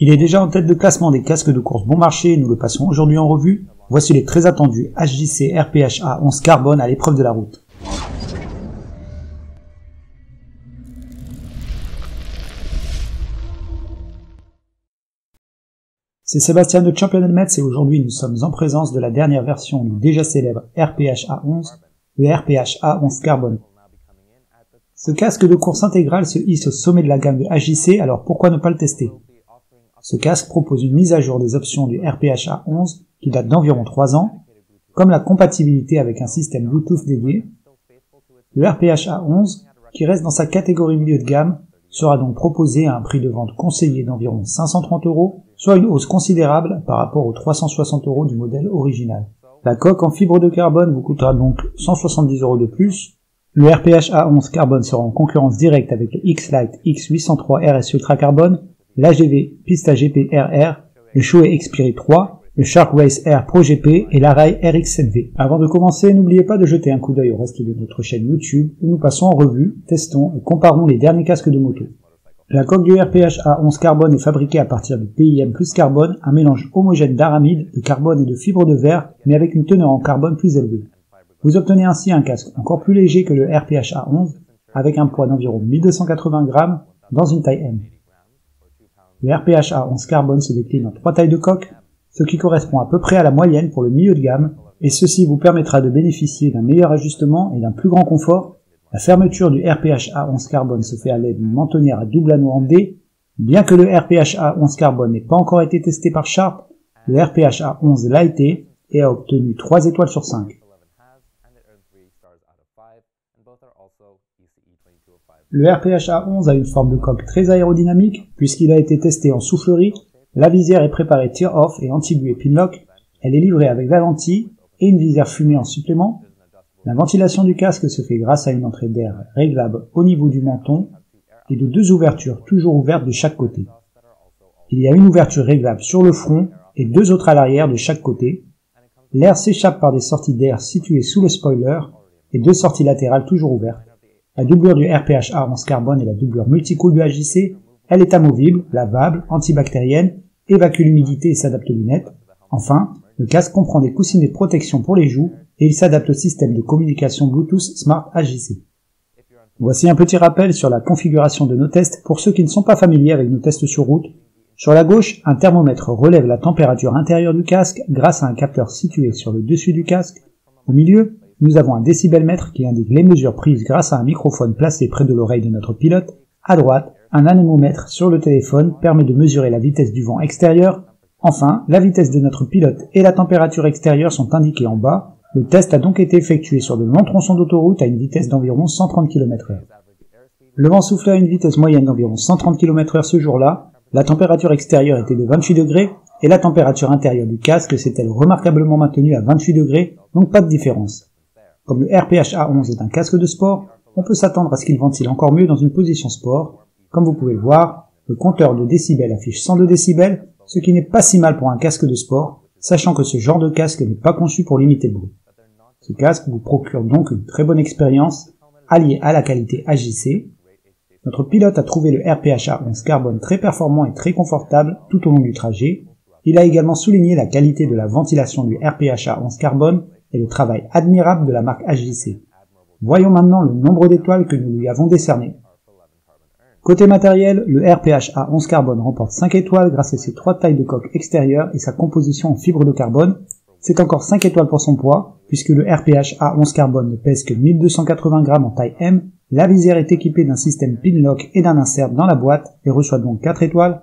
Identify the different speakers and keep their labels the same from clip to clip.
Speaker 1: Il est déjà en tête de classement des casques de course bon marché et nous le passons aujourd'hui en revue. Voici les très attendus HJC RPH A11 Carbone à l'épreuve de la route. C'est Sébastien de Champion Helmets et aujourd'hui nous sommes en présence de la dernière version du déjà célèbre RPH A11, le RPH A11 Carbone. Ce casque de course intégral se hisse au sommet de la gamme de HJC, alors pourquoi ne pas le tester? Ce casque propose une mise à jour des options du RPH A11 qui date d'environ 3 ans, comme la compatibilité avec un système Bluetooth dédié. Le RPH A11, qui reste dans sa catégorie milieu de gamme, sera donc proposé à un prix de vente conseillé d'environ 530 €, soit une hausse considérable par rapport aux 360 € du modèle original. La coque en fibre de carbone vous coûtera donc 170 € de plus. Le RPH A11 Carbone sera en concurrence directe avec le X-Lite X803 RS Ultra Carbone, l'AGV Pista GP RR, le Shoei Xperi 3, le Shark Race Air Pro GP et l'Arai RX7V. Avant de commencer, n'oubliez pas de jeter un coup d'œil au reste de notre chaîne YouTube où nous passons en revue, testons et comparons les derniers casques de moto. La coque du RPH A11 Carbone est fabriquée à partir du PIM plus carbone, un mélange homogène d'aramide, de carbone et de fibre de verre, mais avec une teneur en carbone plus élevée. Vous obtenez ainsi un casque encore plus léger que le RPH A11, avec un poids d'environ 1280 grammes dans une taille M. Le RPH A11 Carbone se décline en 3 tailles de coque, ce qui correspond à peu près à la moyenne pour le milieu de gamme, et ceci vous permettra de bénéficier d'un meilleur ajustement et d'un plus grand confort. La fermeture du RPH A11 Carbone se fait à l'aide d'une mentonnière à double anneau en D. Bien que le RPH A11 Carbone n'ait pas encore été testé par Sharp, le RPH A11 l'a été et a obtenu 3 étoiles sur 5. Le RPH A11 a une forme de coque très aérodynamique puisqu'il a été testé en soufflerie. La visière est préparée tear-off et anti-buée pinlock. Elle est livrée avec la lentille et une visière fumée en supplément. La ventilation du casque se fait grâce à une entrée d'air réglable au niveau du menton et de 2 ouvertures toujours ouvertes de chaque côté. Il y a une ouverture réglable sur le front et 2 autres à l'arrière de chaque côté. L'air s'échappe par des sorties d'air situées sous le spoiler et 2 sorties latérales toujours ouvertes. La doublure du RPH A11 Carbone est la doublure multicool du HJC. Elle est amovible, lavable, antibactérienne, évacue l'humidité et s'adapte aux lunettes. Enfin, le casque comprend des coussinets de protection pour les joues et il s'adapte au système de communication Bluetooth Smart HJC. Voici un petit rappel sur la configuration de nos tests pour ceux qui ne sont pas familiers avec nos tests sur route. Sur la gauche, un thermomètre relève la température intérieure du casque grâce à un capteur situé sur le dessus du casque. Au milieu, nous avons un décibelmètre qui indique les mesures prises grâce à un microphone placé près de l'oreille de notre pilote. À droite, un anémomètre sur le téléphone permet de mesurer la vitesse du vent extérieur. Enfin, la vitesse de notre pilote et la température extérieure sont indiquées en bas. Le test a donc été effectué sur de longs tronçons d'autoroute à une vitesse d'environ 130 km/h. Le vent soufflait à une vitesse moyenne d'environ 130 km/h ce jour-là. La température extérieure était de 28 degrés et la température intérieure du casque s'est-elle remarquablement maintenue à 28 degrés, donc pas de différence. Comme le RPH A11 est un casque de sport, on peut s'attendre à ce qu'il ventile encore mieux dans une position sport. Comme vous pouvez le voir, le compteur de décibels affiche 102 décibels, ce qui n'est pas si mal pour un casque de sport, sachant que ce genre de casque n'est pas conçu pour limiter le bruit. Ce casque vous procure donc une très bonne expérience, alliée à la qualité HJC. Notre pilote a trouvé le RPH A11 Carbone très performant et très confortable tout au long du trajet. Il a également souligné la qualité de la ventilation du RPH A11 Carbone et le travail admirable de la marque HJC. Voyons maintenant le nombre d'étoiles que nous lui avons décernées. Côté matériel, le RPH A11 Carbone remporte 5 étoiles grâce à ses 3 tailles de coque extérieure et sa composition en fibre de carbone. C'est encore 5 étoiles pour son poids, puisque le RPH A11 Carbone ne pèse que 1280 grammes en taille M. La visière est équipée d'un système pinlock et d'un insert dans la boîte et reçoit donc 4 étoiles.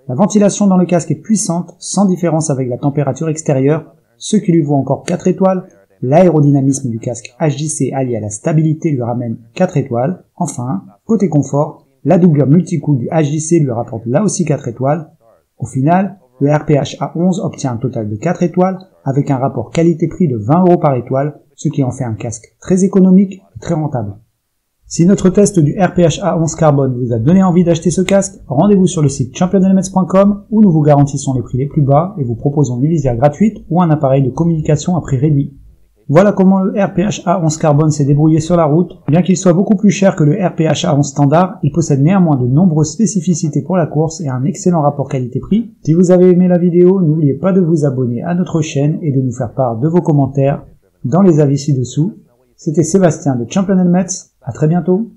Speaker 1: La ventilation dans le casque est puissante, sans différence avec la température extérieure, ce qui lui vaut encore 4 étoiles. L'aérodynamisme du casque HJC allié à la stabilité lui ramène 4 étoiles. Enfin, côté confort, la doublure multicool du HJC lui rapporte là aussi 4 étoiles. Au final, le RPH A11 obtient un total de 4 étoiles avec un rapport qualité-prix de 20 € par étoile, ce qui en fait un casque très économique et très rentable. Si notre test du RPH A11 Carbone vous a donné envie d'acheter ce casque, rendez-vous sur le site championhelmets.com où nous vous garantissons les prix les plus bas et vous proposons une visière gratuite ou un appareil de communication à prix réduit. Voilà comment le RPH A11 Carbone s'est débrouillé sur la route. Bien qu'il soit beaucoup plus cher que le RPH A11 standard, il possède néanmoins de nombreuses spécificités pour la course et un excellent rapport qualité-prix. Si vous avez aimé la vidéo, n'oubliez pas de vous abonner à notre chaîne et de nous faire part de vos commentaires dans les avis ci-dessous. C'était Sébastien de Champion Helmets, à très bientôt.